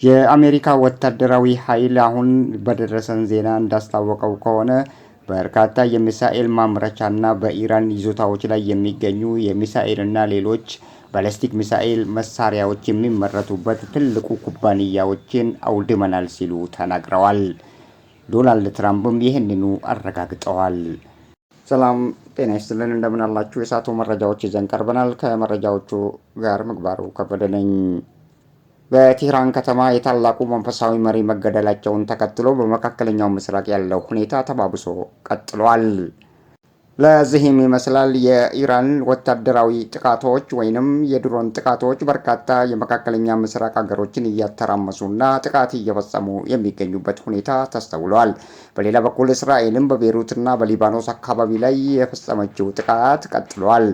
የአሜሪካ ወታደራዊ ኃይል አሁን በደረሰን ዜና እንዳስታወቀው ከሆነ በርካታ የሚሳኤል ማምረቻና በኢራን ይዞታዎች ላይ የሚገኙ የሚሳኤልና ሌሎች ባሊስቲክ ሚሳኤል መሳሪያዎች የሚመረቱበት ትልቁ ኩባንያዎችን አውድመናል ሲሉ ተናግረዋል። ዶናልድ ትራምፕም ይህንኑ አረጋግጠዋል። ሰላም ጤና ይስጥልን፣ እንደምን አላችሁ? የሰዓቱ መረጃዎች ይዘን ቀርበናል። ከመረጃዎቹ ጋር ምግባሩ ከበደ ነኝ። በቴህራን ከተማ የታላቁ መንፈሳዊ መሪ መገደላቸውን ተከትሎ በመካከለኛው ምስራቅ ያለው ሁኔታ ተባብሶ ቀጥሏል። ለዚህም ይመስላል የኢራን ወታደራዊ ጥቃቶች ወይንም የድሮን ጥቃቶች በርካታ የመካከለኛ ምስራቅ ሀገሮችን እያተራመሱና ጥቃት እየፈጸሙ የሚገኙበት ሁኔታ ተስተውሏል። በሌላ በኩል እስራኤልም በቤይሩትና በሊባኖስ አካባቢ ላይ የፈጸመችው ጥቃት ቀጥሏል።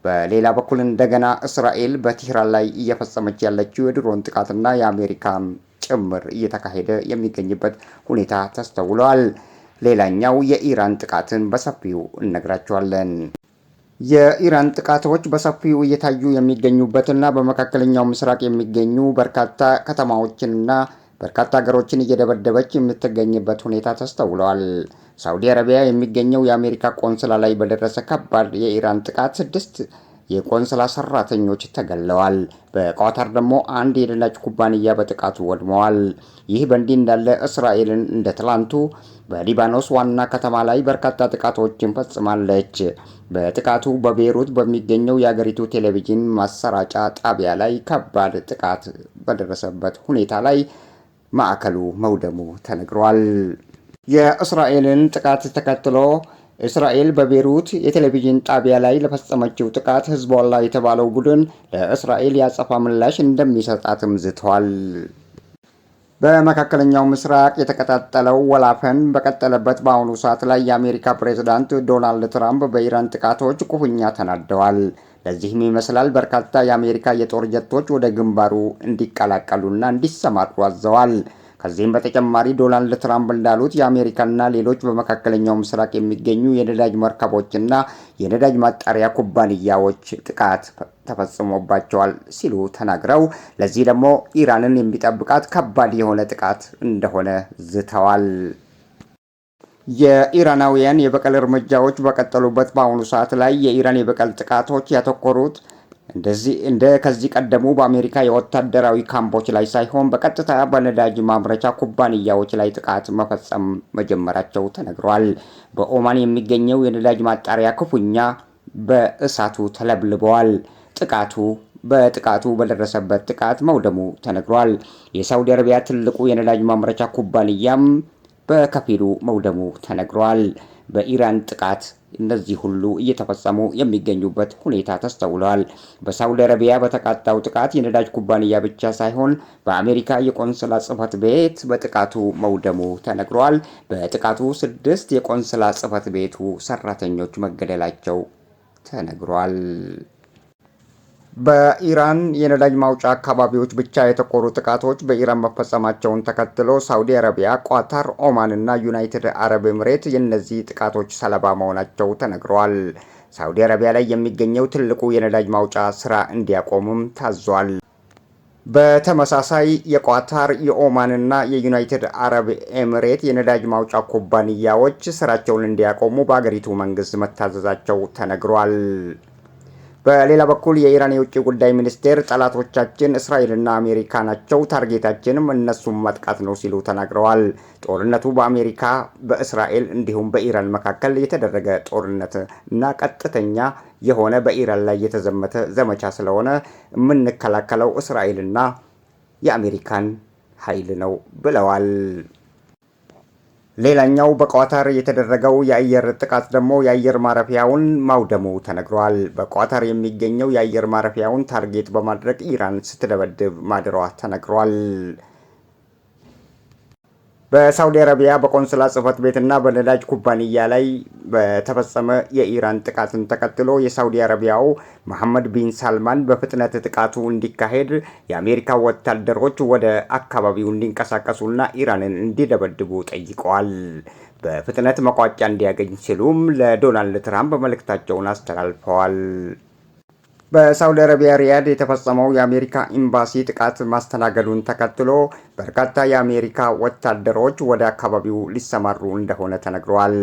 በሌላ በኩል እንደገና እስራኤል በቴህራን ላይ እየፈጸመች ያለችው የድሮን ጥቃትና የአሜሪካም ጭምር እየተካሄደ የሚገኝበት ሁኔታ ተስተውሏል። ሌላኛው የኢራን ጥቃትን በሰፊው እነግራቸዋለን። የኢራን ጥቃቶች በሰፊው እየታዩ የሚገኙበትና በመካከለኛው ምስራቅ የሚገኙ በርካታ ከተማዎችንና በርካታ ሀገሮችን እየደበደበች የምትገኝበት ሁኔታ ተስተውሏል። ሳውዲ አረቢያ የሚገኘው የአሜሪካ ቆንስላ ላይ በደረሰ ከባድ የኢራን ጥቃት 6 የቆንስላ ሰራተኞች ተገለዋል። በቋታር ደግሞ አንድ የነዳጅ ኩባንያ በጥቃቱ ወድመዋል። ይህ በእንዲህ እንዳለ እስራኤልን እንደ ትላንቱ በሊባኖስ ዋና ከተማ ላይ በርካታ ጥቃቶችን ፈጽማለች። በጥቃቱ በቤይሩት በሚገኘው የአገሪቱ ቴሌቪዥን ማሰራጫ ጣቢያ ላይ ከባድ ጥቃት በደረሰበት ሁኔታ ላይ ማዕከሉ መውደሙ ተነግሯል። የእስራኤልን ጥቃት ተከትሎ እስራኤል በቤይሩት የቴሌቪዥን ጣቢያ ላይ ለፈጸመችው ጥቃት ሂዝቦላ የተባለው ቡድን ለእስራኤል ያጸፋ ምላሽ እንደሚሰጣትም ዝተዋል። በመካከለኛው ምስራቅ የተቀጣጠለው ወላፈን በቀጠለበት በአሁኑ ሰዓት ላይ የአሜሪካ ፕሬዝዳንት ዶናልድ ትራምፕ በኢራን ጥቃቶች ክፉኛ ተናደዋል። ለዚህም ይመስላል በርካታ የአሜሪካ የጦር ጀቶች ወደ ግንባሩ እንዲቀላቀሉና እንዲሰማሩ አዘዋል። ከዚህም በተጨማሪ ዶናልድ ትራምፕ እንዳሉት የአሜሪካና ሌሎች በመካከለኛው ምስራቅ የሚገኙ የነዳጅ መርከቦችና የነዳጅ ማጣሪያ ኩባንያዎች ጥቃት ተፈጽሞባቸዋል ሲሉ ተናግረው ለዚህ ደግሞ ኢራንን የሚጠብቃት ከባድ የሆነ ጥቃት እንደሆነ ዝተዋል። የኢራናውያን የበቀል እርምጃዎች በቀጠሉበት በአሁኑ ሰዓት ላይ የኢራን የበቀል ጥቃቶች ያተኮሩት ከዚህ ቀደሙ በአሜሪካ የወታደራዊ ካምፖች ላይ ሳይሆን በቀጥታ በነዳጅ ማምረቻ ኩባንያዎች ላይ ጥቃት መፈጸም መጀመራቸው ተነግሯል። በኦማን የሚገኘው የነዳጅ ማጣሪያ ክፉኛ በእሳቱ ተለብልበዋል። በጥቃቱ በደረሰበት ጥቃት መውደሙ ተነግሯል። የሳውዲ አረቢያ ትልቁ የነዳጅ ማምረቻ ኩባንያም በከፊሉ መውደሙ ተነግሯል። በኢራን ጥቃት እነዚህ ሁሉ እየተፈጸሙ የሚገኙበት ሁኔታ ተስተውሏል። በሳውዲ አረቢያ በተቃጣው ጥቃት የነዳጅ ኩባንያ ብቻ ሳይሆን በአሜሪካ የቆንስላ ጽሕፈት ቤት በጥቃቱ መውደሙ ተነግሯል። በጥቃቱ 6 የቆንስላ ጽሕፈት ቤቱ ሰራተኞች መገደላቸው ተነግሯል። በኢራን የነዳጅ ማውጫ አካባቢዎች ብቻ የተኮሩ ጥቃቶች በኢራን መፈጸማቸውን ተከትሎ ሳውዲ አረቢያ፣ ቋታር፣ ኦማን እና ዩናይትድ አረብ ኤምሬት የእነዚህ ጥቃቶች ሰለባ መሆናቸው ተነግረዋል። ሳውዲ አረቢያ ላይ የሚገኘው ትልቁ የነዳጅ ማውጫ ስራ እንዲያቆምም ታዟል። በተመሳሳይ የቋታር፣ የኦማን እና የዩናይትድ አረብ ኤምሬት የነዳጅ ማውጫ ኩባንያዎች ስራቸውን እንዲያቆሙ በአገሪቱ መንግስት መታዘዛቸው ተነግሯል። በሌላ በኩል የኢራን የውጭ ጉዳይ ሚኒስቴር ጠላቶቻችን እስራኤልና አሜሪካ ናቸው፣ ታርጌታችንም እነሱም ማጥቃት ነው ሲሉ ተናግረዋል። ጦርነቱ በአሜሪካ በእስራኤል እንዲሁም በኢራን መካከል የተደረገ ጦርነት እና ቀጥተኛ የሆነ በኢራን ላይ የተዘመተ ዘመቻ ስለሆነ የምንከላከለው እስራኤልና የአሜሪካን ኃይል ነው ብለዋል። ሌላኛው በቋታር የተደረገው የአየር ጥቃት ደግሞ የአየር ማረፊያውን ማውደሙ ተነግሯል። በቋታር የሚገኘው የአየር ማረፊያውን ታርጌት በማድረግ ኢራን ስትደበድብ ማድሯ ተነግሯል። በሳውዲ አረቢያ በቆንስላ ጽሕፈት ቤትና በነዳጅ ኩባንያ ላይ በተፈጸመ የኢራን ጥቃትን ተከትሎ የሳውዲ አረቢያው መሐመድ ቢን ሳልማን በፍጥነት ጥቃቱ እንዲካሄድ የአሜሪካ ወታደሮች ወደ አካባቢው እንዲንቀሳቀሱና ኢራንን እንዲደበድቡ ጠይቀዋል። በፍጥነት መቋጫ እንዲያገኝ ሲሉም ለዶናልድ ትራምፕ መልእክታቸውን አስተላልፈዋል። በሳውዲ አረቢያ ሪያድ የተፈጸመው የአሜሪካ ኤምባሲ ጥቃት ማስተናገዱን ተከትሎ በርካታ የአሜሪካ ወታደሮች ወደ አካባቢው ሊሰማሩ እንደሆነ ተነግሯል።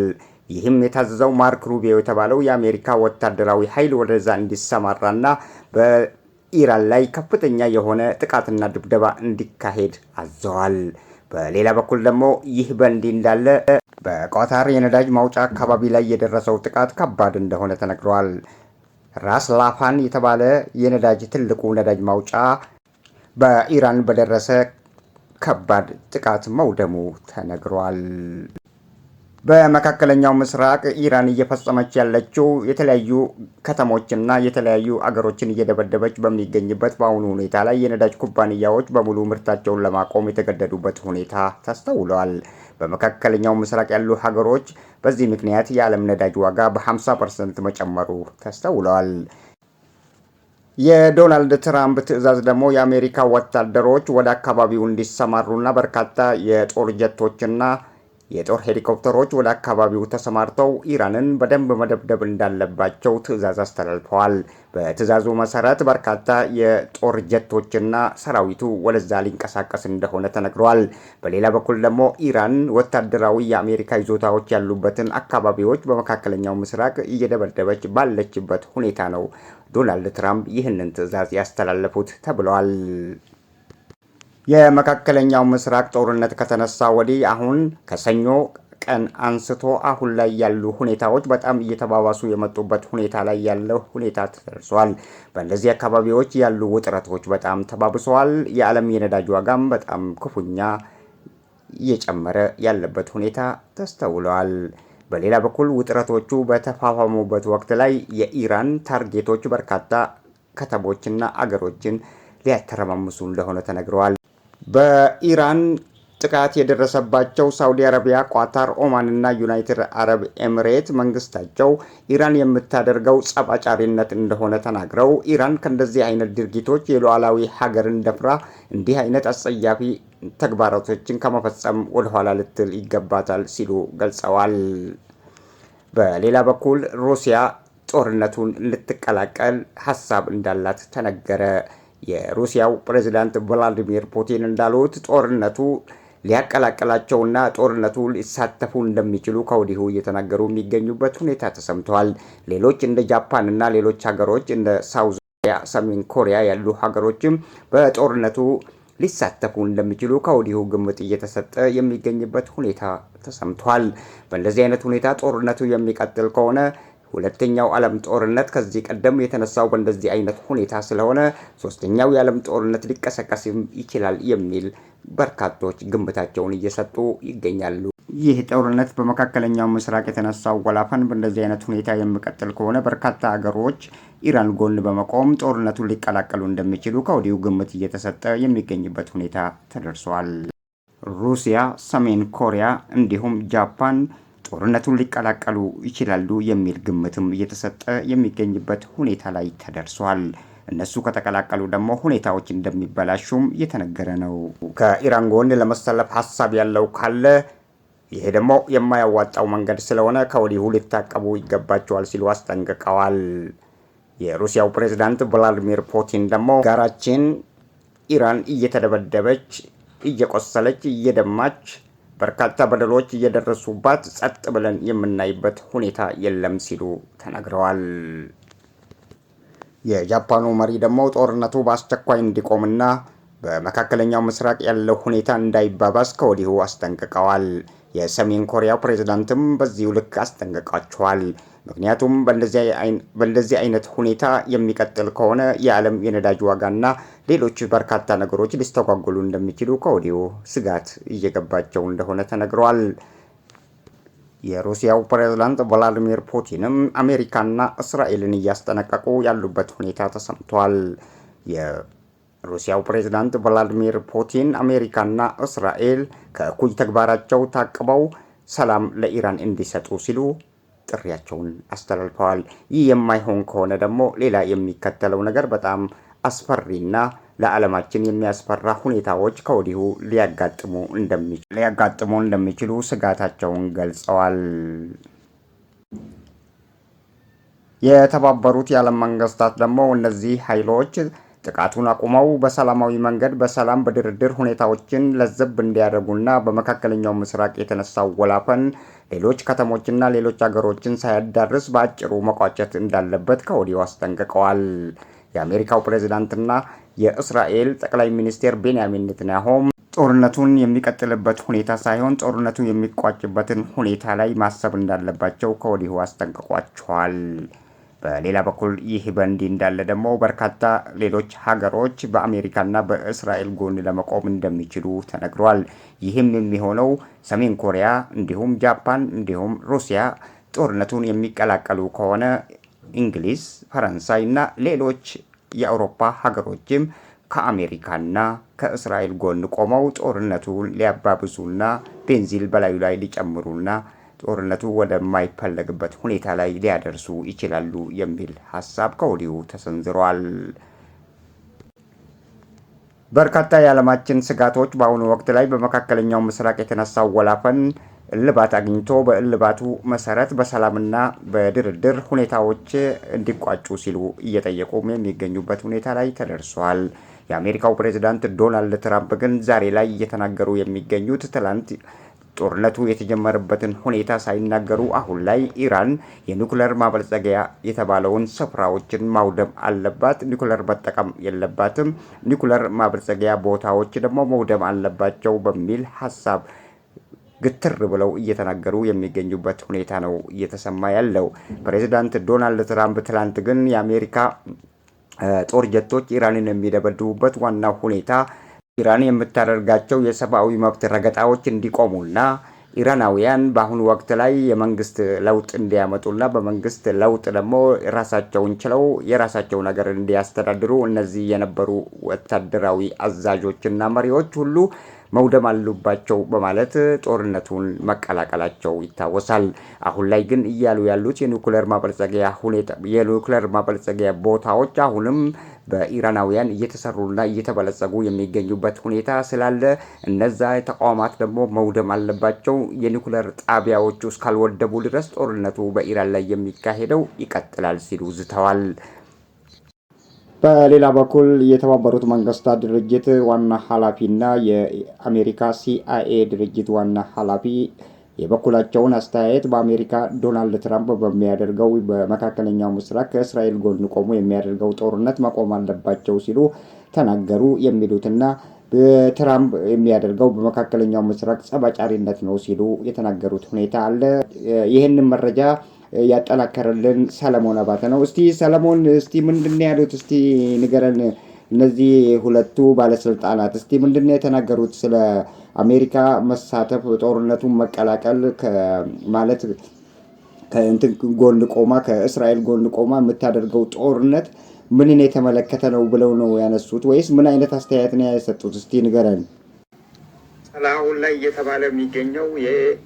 ይህም የታዘዘው ማርክ ሩቢዮ የተባለው የአሜሪካ ወታደራዊ ኃይል ወደዛ እንዲሰማራና በኢራን ላይ ከፍተኛ የሆነ ጥቃትና ድብደባ እንዲካሄድ አዘዋል። በሌላ በኩል ደግሞ ይህ በእንዲህ እንዳለ በቋታር የነዳጅ ማውጫ አካባቢ ላይ የደረሰው ጥቃት ከባድ እንደሆነ ተነግሯል። ራስ ላፋን የተባለ የነዳጅ ትልቁ ነዳጅ ማውጫ በኢራን በደረሰ ከባድ ጥቃት መውደሙ ተነግሯል። በመካከለኛው ምስራቅ ኢራን እየፈጸመች ያለችው የተለያዩ ከተሞችና የተለያዩ አገሮችን እየደበደበች በሚገኝበት በአሁኑ ሁኔታ ላይ የነዳጅ ኩባንያዎች በሙሉ ምርታቸውን ለማቆም የተገደዱበት ሁኔታ ተስተውሏል። በመካከለኛው ምስራቅ ያሉ ሀገሮች በዚህ ምክንያት የዓለም ነዳጅ ዋጋ በ50% መጨመሩ ተስተውሏል። የዶናልድ ትራምፕ ትዕዛዝ ደግሞ የአሜሪካ ወታደሮች ወደ አካባቢው እንዲሰማሩና በርካታ የጦር ጀቶችና የጦር ሄሊኮፕተሮች ወደ አካባቢው ተሰማርተው ኢራንን በደንብ መደብደብ እንዳለባቸው ትዕዛዝ አስተላልፈዋል። በትዕዛዙ መሰረት በርካታ የጦር ጀቶችና ሰራዊቱ ወደዛ ሊንቀሳቀስ እንደሆነ ተነግሯል። በሌላ በኩል ደግሞ ኢራን ወታደራዊ የአሜሪካ ይዞታዎች ያሉበትን አካባቢዎች በመካከለኛው ምስራቅ እየደበደበች ባለችበት ሁኔታ ነው ዶናልድ ትራምፕ ይህንን ትዕዛዝ ያስተላለፉት ተብሏል። የመካከለኛው ምስራቅ ጦርነት ከተነሳ ወዲህ አሁን ከሰኞ ቀን አንስቶ አሁን ላይ ያሉ ሁኔታዎች በጣም እየተባባሱ የመጡበት ሁኔታ ላይ ያለው ሁኔታ ተደርሷል። በእነዚህ አካባቢዎች ያሉ ውጥረቶች በጣም ተባብሰዋል። የዓለም የነዳጅ ዋጋም በጣም ክፉኛ እየጨመረ ያለበት ሁኔታ ተስተውሏል። በሌላ በኩል ውጥረቶቹ በተፋፋሙበት ወቅት ላይ የኢራን ታርጌቶች በርካታ ከተሞችና አገሮችን ሊያተረማምሱ እንደሆነ ተነግረዋል። በኢራን ጥቃት የደረሰባቸው ሳውዲ አረቢያ፣ ቋታር፣ ኦማን እና ዩናይትድ አረብ ኤምሬት መንግስታቸው ኢራን የምታደርገው ጸብ አጫሪነት እንደሆነ ተናግረው ኢራን ከእንደዚህ አይነት ድርጊቶች የሉዓላዊ ሀገርን ደፍራ እንዲህ አይነት አጸያፊ ተግባራቶችን ከመፈጸም ወደኋላ ልትል ይገባታል ሲሉ ገልጸዋል። በሌላ በኩል ሩሲያ ጦርነቱን ልትቀላቀል ሀሳብ እንዳላት ተነገረ። የሩሲያው ፕሬዝዳንት ቭላዲሚር ፑቲን እንዳሉት ጦርነቱ ሊያቀላቀላቸውና ጦርነቱ ሊሳተፉ እንደሚችሉ ከወዲሁ እየተናገሩ የሚገኙበት ሁኔታ ተሰምተዋል። ሌሎች እንደ ጃፓን እና ሌሎች ሀገሮች እንደ ሳውዝ ኮሪያ፣ ሰሜን ኮሪያ ያሉ ሀገሮችም በጦርነቱ ሊሳተፉ እንደሚችሉ ከወዲሁ ግምት እየተሰጠ የሚገኝበት ሁኔታ ተሰምቷል። በእንደዚህ አይነት ሁኔታ ጦርነቱ የሚቀጥል ከሆነ ሁለተኛው ዓለም ጦርነት ከዚህ ቀደም የተነሳው በእንደዚህ አይነት ሁኔታ ስለሆነ ሶስተኛው የዓለም ጦርነት ሊቀሰቀስም ይችላል የሚል በርካቶች ግምታቸውን እየሰጡ ይገኛሉ። ይህ ጦርነት በመካከለኛው ምስራቅ የተነሳው ወላፈን በእንደዚህ አይነት ሁኔታ የሚቀጥል ከሆነ በርካታ ሀገሮች ኢራን ጎን በመቆም ጦርነቱን ሊቀላቀሉ እንደሚችሉ ከወዲሁ ግምት እየተሰጠ የሚገኝበት ሁኔታ ተደርሷል። ሩሲያ፣ ሰሜን ኮሪያ እንዲሁም ጃፓን ጦርነቱን ሊቀላቀሉ ይችላሉ የሚል ግምትም እየተሰጠ የሚገኝበት ሁኔታ ላይ ተደርሷል። እነሱ ከተቀላቀሉ ደግሞ ሁኔታዎች እንደሚበላሹም እየተነገረ ነው። ከኢራን ጎን ለመሰለፍ ሀሳብ ያለው ካለ ይሄ ደግሞ የማያዋጣው መንገድ ስለሆነ ከወዲሁ ሊታቀቡ ይገባቸዋል ሲሉ አስጠንቅቀዋል። የሩሲያው ፕሬዝዳንት ቭላዲሚር ፑቲን ደግሞ ጋራችን ኢራን እየተደበደበች፣ እየቆሰለች፣ እየደማች በርካታ በደሎች እየደረሱባት ጸጥ ብለን የምናይበት ሁኔታ የለም ሲሉ ተናግረዋል። የጃፓኑ መሪ ደግሞ ጦርነቱ በአስቸኳይ እንዲቆምና በመካከለኛው ምስራቅ ያለው ሁኔታ እንዳይባባስ ከወዲሁ አስጠንቅቀዋል። የሰሜን ኮሪያ ፕሬዝዳንትም በዚሁ ልክ አስጠንቅቃቸዋል። ምክንያቱም በእንደዚህ አይነት ሁኔታ የሚቀጥል ከሆነ የዓለም የነዳጅ ዋጋና ሌሎች በርካታ ነገሮች ሊስተጓጎሉ እንደሚችሉ ከወዲሁ ስጋት እየገባቸው እንደሆነ ተነግሯል። የሩሲያው ፕሬዝዳንት ቭላዲሚር ፑቲንም አሜሪካና እስራኤልን እያስጠነቀቁ ያሉበት ሁኔታ ተሰምቷል። የሩሲያው ፕሬዝዳንት ቭላዲሚር ፑቲን አሜሪካና እስራኤል ከእኩይ ተግባራቸው ታቅበው ሰላም ለኢራን እንዲሰጡ ሲሉ ጥሪያቸውን አስተላልፈዋል። ይህ የማይሆን ከሆነ ደግሞ ሌላ የሚከተለው ነገር በጣም አስፈሪና ለዓለማችን የሚያስፈራ ሁኔታዎች ከወዲሁ ሊያጋጥሙ እንደሚችሉ ስጋታቸውን ገልጸዋል። የተባበሩት የዓለም መንግስታት ደግሞ እነዚህ ኃይሎች ጥቃቱን አቁመው በሰላማዊ መንገድ በሰላም በድርድር ሁኔታዎችን ለዘብ እንዲያደርጉና በመካከለኛው ምስራቅ የተነሳው ወላፈን ሌሎች ከተሞችና ሌሎች ሀገሮችን ሳያዳርስ በአጭሩ መቋጨት እንዳለበት ከወዲሁ አስጠንቅቀዋል። የአሜሪካው ፕሬዝዳንትና የእስራኤል ጠቅላይ ሚኒስትር ቤንያሚን ኔታንያሁም ጦርነቱን የሚቀጥልበት ሁኔታ ሳይሆን ጦርነቱ የሚቋጭበትን ሁኔታ ላይ ማሰብ እንዳለባቸው ከወዲሁ አስጠንቅቋቸዋል። በሌላ በኩል ይህ በእንዲህ እንዳለ ደግሞ በርካታ ሌሎች ሀገሮች በአሜሪካና በእስራኤል ጎን ለመቆም እንደሚችሉ ተነግሯል። ይህም የሚሆነው ሰሜን ኮሪያ እንዲሁም ጃፓን እንዲሁም ሩሲያ ጦርነቱን የሚቀላቀሉ ከሆነ እንግሊዝ፣ ፈረንሳይ እና ሌሎች የአውሮፓ ሀገሮችም ከአሜሪካና ከእስራኤል ጎን ቆመው ጦርነቱን ሊያባብሱና ቤንዚል በላዩ ላይ ሊጨምሩና ጦርነቱ ወደማይፈለግበት ሁኔታ ላይ ሊያደርሱ ይችላሉ የሚል ሀሳብ ከወዲሁ ተሰንዝሯል። በርካታ የዓለማችን ስጋቶች በአሁኑ ወቅት ላይ በመካከለኛው ምስራቅ የተነሳው ወላፈን እልባት አግኝቶ በእልባቱ መሰረት በሰላምና በድርድር ሁኔታዎች እንዲቋጩ ሲሉ እየጠየቁም የሚገኙበት ሁኔታ ላይ ተደርሷል። የአሜሪካው ፕሬዝዳንት ዶናልድ ትራምፕ ግን ዛሬ ላይ እየተናገሩ የሚገኙት ትላንት ጦርነቱ የተጀመረበትን ሁኔታ ሳይናገሩ አሁን ላይ ኢራን የኒኩለር ማበልጸጊያ የተባለውን ስፍራዎችን ማውደም አለባት፣ ኒኩለር መጠቀም የለባትም፣ ኒኩለር ማበልጸጊያ ቦታዎች ደግሞ መውደም አለባቸው በሚል ሀሳብ ግትር ብለው እየተናገሩ የሚገኙበት ሁኔታ ነው እየተሰማ ያለው። ፕሬዚዳንት ዶናልድ ትራምፕ ትላንት ግን የአሜሪካ ጦር ጀቶች ኢራንን የሚደበድቡበት ዋናው ሁኔታ ኢራን የምታደርጋቸው የሰብአዊ መብት ረገጣዎች እንዲቆሙና ኢራናውያን በአሁኑ ወቅት ላይ የመንግስት ለውጥ እንዲያመጡና በመንግስት ለውጥ ደግሞ ራሳቸውን ችለው የራሳቸው ነገር እንዲያስተዳድሩ እነዚህ የነበሩ ወታደራዊ አዛዦችና መሪዎች ሁሉ መውደም አሉባቸው በማለት ጦርነቱን መቀላቀላቸው ይታወሳል። አሁን ላይ ግን እያሉ ያሉት የኒኩለር ማበልጸጊያ ቦታዎች አሁንም በኢራናውያን እየተሰሩና እየተበለጸጉ የሚገኙበት ሁኔታ ስላለ እነዛ ተቋማት ደግሞ መውደም አለባቸው። የኒኩለር ጣቢያዎቹ እስካልወደቡ ድረስ ጦርነቱ በኢራን ላይ የሚካሄደው ይቀጥላል ሲሉ ዝተዋል። በሌላ በኩል የተባበሩት መንግስታት ድርጅት ዋና ኃላፊና የአሜሪካ ሲአይኤ ድርጅት ዋና ኃላፊ የበኩላቸውን አስተያየት በአሜሪካ ዶናልድ ትራምፕ በሚያደርገው በመካከለኛው ምስራቅ ከእስራኤል ጎን ቆሞ የሚያደርገው ጦርነት መቆም አለባቸው ሲሉ ተናገሩ። የሚሉትና ትራምፕ የሚያደርገው በመካከለኛው ምስራቅ ጸባጫሪነት ነው ሲሉ የተናገሩት ሁኔታ አለ። ይህንን መረጃ ያጠናከረልን ሰለሞን አባተ ነው። እስቲ ሰለሞን፣ እስቲ ምንድነው ያሉት? እስቲ ንገረን። እነዚህ ሁለቱ ባለስልጣናት እስቲ ምንድነው የተናገሩት ስለ አሜሪካ መሳተፍ፣ ጦርነቱን መቀላቀል ማለት ከእንትን ጎን ቆማ ከእስራኤል ጎን ቆማ የምታደርገው ጦርነት ምንን የተመለከተ ነው ብለው ነው ያነሱት ወይስ ምን አይነት አስተያየት ነው የሰጡት? እስቲ ንገረን። አሁን ላይ እየተባለ የሚገኘው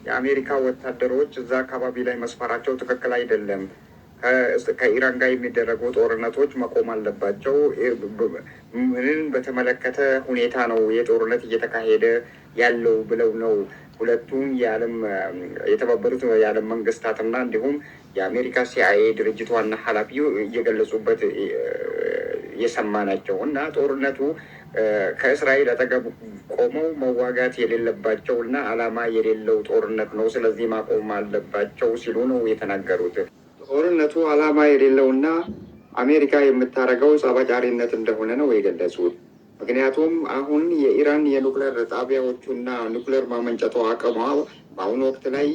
የአሜሪካ ወታደሮች እዛ አካባቢ ላይ መስፈራቸው ትክክል አይደለም፣ ከኢራን ጋር የሚደረጉ ጦርነቶች መቆም አለባቸው። ምንን በተመለከተ ሁኔታ ነው የጦርነት እየተካሄደ ያለው ብለው ነው ሁለቱም የተባበሩት የዓለም መንግስታትና እንዲሁም የአሜሪካ ሲአይኤ ድርጅት ዋና ኃላፊው እየገለጹበት የሰማ ናቸው። እና ጦርነቱ ከእስራኤል አጠገብ ቆመው መዋጋት የሌለባቸው እና ዓላማ የሌለው ጦርነት ነው፣ ስለዚህ ማቆም አለባቸው ሲሉ ነው የተናገሩት። ጦርነቱ ዓላማ የሌለውና አሜሪካ የምታደርገው ጸባጫሪነት እንደሆነ ነው የገለጹት። ምክንያቱም አሁን የኢራን የኑክሌር ጣቢያዎቹና ኑክሌር ማመንጨቱ አቅሟ በአሁኑ ወቅት ላይ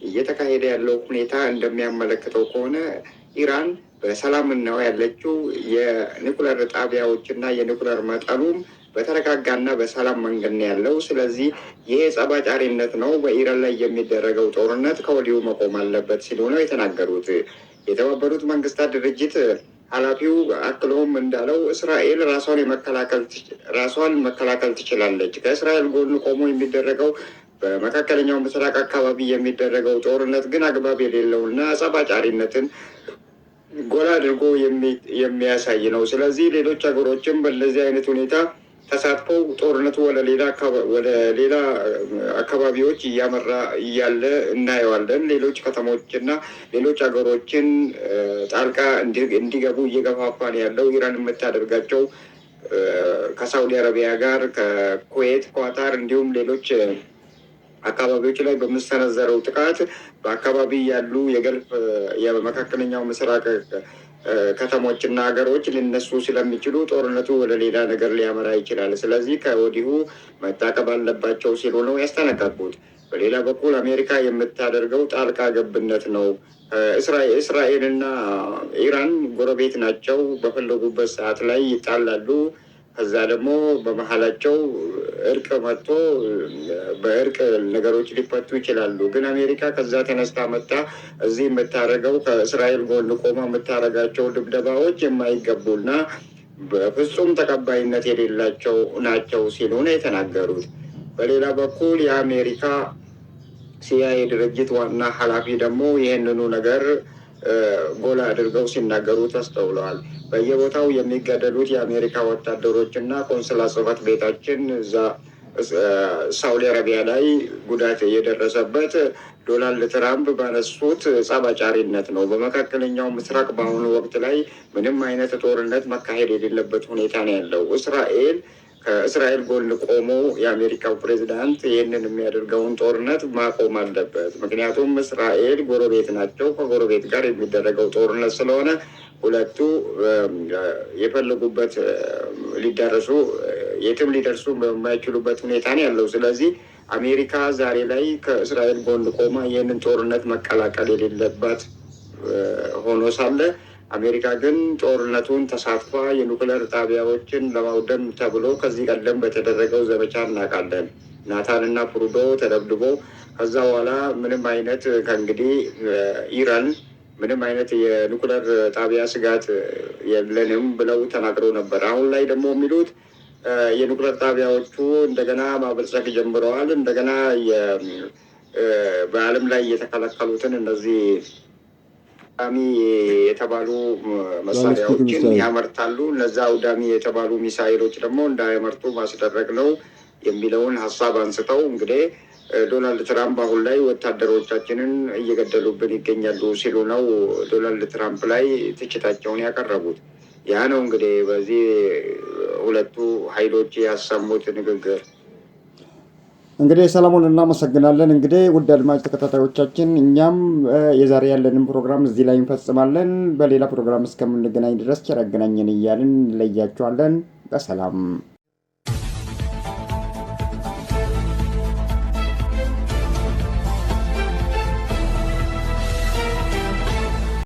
እየተካሄደ ያለው ሁኔታ እንደሚያመለክተው ከሆነ ኢራን በሰላም ነው ያለችው። የኒኩለር ጣቢያዎችና የኒኩለር መጠኑም በተረጋጋና በሰላም መንገድ ነው ያለው። ስለዚህ ይሄ ጸባጫሪነት ነው፣ በኢራን ላይ የሚደረገው ጦርነት ከወዲሁ መቆም አለበት ሲሉ ነው የተናገሩት። የተባበሩት መንግስታት ድርጅት ኃላፊው አክለውም እንዳለው እስራኤል ራሷን መከላከል ትችላለች። ከእስራኤል ጎን ቆሞ የሚደረገው በመካከለኛው ምስራቅ አካባቢ የሚደረገው ጦርነት ግን አግባብ የሌለውና ጸባጫሪነትን ጎላ አድርጎ የሚያሳይ ነው። ስለዚህ ሌሎች ሀገሮችም በእነዚህ አይነት ሁኔታ ተሳትፈው ጦርነቱ ወደ ሌላ አካባቢዎች እያመራ እያለ እናየዋለን። ሌሎች ከተሞችና ሌሎች ሀገሮችን ጣልቃ እንዲገቡ እየገፋፋን ያለው ኢራን የምታደርጋቸው ከሳውዲ አረቢያ ጋር ከኩዌት፣ ኳታር እንዲሁም ሌሎች አካባቢዎች ላይ በሚሰነዘረው ጥቃት በአካባቢ ያሉ የገልፍ የመካከለኛው ምስራቅ ከተሞችና ሀገሮች ሊነሱ ስለሚችሉ ጦርነቱ ወደ ሌላ ነገር ሊያመራ ይችላል። ስለዚህ ከወዲሁ መታቀብ አለባቸው ሲሉ ነው ያስጠነቀቁት። በሌላ በኩል አሜሪካ የምታደርገው ጣልቃ ገብነት ነው። እስራኤልና ኢራን ጎረቤት ናቸው። በፈለጉበት ሰዓት ላይ ይጣላሉ። ከዛ ደግሞ በመሀላቸው እርቅ መጥቶ በእርቅ ነገሮች ሊፈቱ ይችላሉ። ግን አሜሪካ ከዛ ተነስታ መጣ እዚህ የምታደርገው ከእስራኤል ጎን ቆማ የምታደርጋቸው ድብደባዎች የማይገቡና በፍጹም ተቀባይነት የሌላቸው ናቸው ሲሉ ነው የተናገሩት። በሌላ በኩል የአሜሪካ ሲአይኤ ድርጅት ዋና ኃላፊ ደግሞ ይህንኑ ነገር ጎላ አድርገው ሲናገሩ ተስተውለዋል። በየቦታው የሚገደሉት የአሜሪካ ወታደሮች እና ቆንስላ ጽሕፈት ቤታችን እዛ ሳውዲ አረቢያ ላይ ጉዳት የደረሰበት ዶናልድ ትራምፕ ባነሱት ጸባጫሪነት ነው። በመካከለኛው ምስራቅ በአሁኑ ወቅት ላይ ምንም አይነት ጦርነት መካሄድ የሌለበት ሁኔታ ነው ያለው። ከእስራኤል ጎን ቆሞ የአሜሪካው ፕሬዚዳንት ይህንን የሚያደርገውን ጦርነት ማቆም አለበት። ምክንያቱም እስራኤል ጎረቤት ናቸው። ከጎረቤት ጋር የሚደረገው ጦርነት ስለሆነ ሁለቱ የፈለጉበት የትም ሊደርሱ በማይችሉበት ሁኔታ ነው ያለው። ስለዚህ አሜሪካ ዛሬ ላይ ከእስራኤል ጎን ቆማ ይህንን ጦርነት መቀላቀል የሌለባት ሆኖ ሳለ አሜሪካ ግን ጦርነቱን ተሳትፋ የኑክሌር ጣቢያዎችን ለማውደም ተብሎ ከዚህ ቀደም በተደረገው ዘመቻ እናውቃለን። ናታንና ፕሩዶ ተደብድቦ ከዛ በኋላ ምንም አይነት ከእንግዲህ ኢራን ምንም አይነት የኑክሌር ጣቢያ ስጋት የለንም ብለው ተናግረው ነበር። አሁን ላይ ደግሞ የሚሉት የኑክሌር ጣቢያዎቹ እንደገና ማበልጸግ ጀምረዋል። እንደገና በዓለም ላይ የተከለከሉትን እነዚህ አውዳሚ የተባሉ መሳሪያዎችን ያመርታሉ። እነዛ አውዳሚ የተባሉ ሚሳይሎች ደግሞ እንዳያመርቱ ማስደረግ ነው የሚለውን ሀሳብ አንስተው እንግዲህ ዶናልድ ትራምፕ አሁን ላይ ወታደሮቻችንን እየገደሉብን ይገኛሉ ሲሉ ነው ዶናልድ ትራምፕ ላይ ትችታቸውን ያቀረቡት። ያ ነው እንግዲህ በዚህ ሁለቱ ኃይሎች ያሰሙት ንግግር። እንግዲህ ሰለሞን እናመሰግናለን። እንግዲህ ውድ አድማጭ ተከታታዮቻችን እኛም የዛሬ ያለንን ፕሮግራም እዚህ ላይ እንፈጽማለን። በሌላ ፕሮግራም እስከምንገናኝ ድረስ ቸር ያገናኘን እያልን እንለያችኋለን። በሰላም